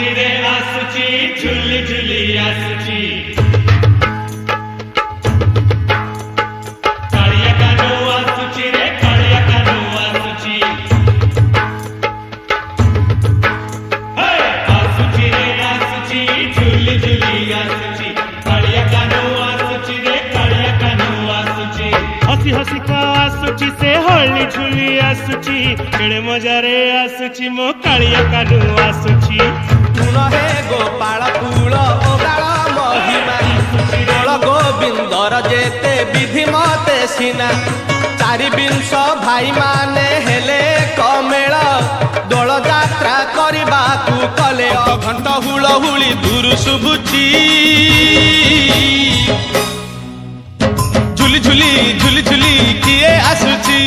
आसुची रे आसुची झुली झुली आसुची कालिया कानो आसुची रे कालिया कानो आसुची आसुची रे आसुची झुली झुली आसुची कालिया कानो आसुची रे कालिया कानो आसुची हसी हसी का आसुची से होली झुली आसुची केड़े मजा रे आसुची मो कालिया कानो आसुची तुण हे गोपाल कूल ओगाल महिमा दोल गोविंदर जेते विधि मते सीना चारि विंश भाई माने हेले कमेल दोल यात्रा करबाकू कले घंट हुलहुली दूर शुभुची झुली झुली झुली झुली किए आसुची।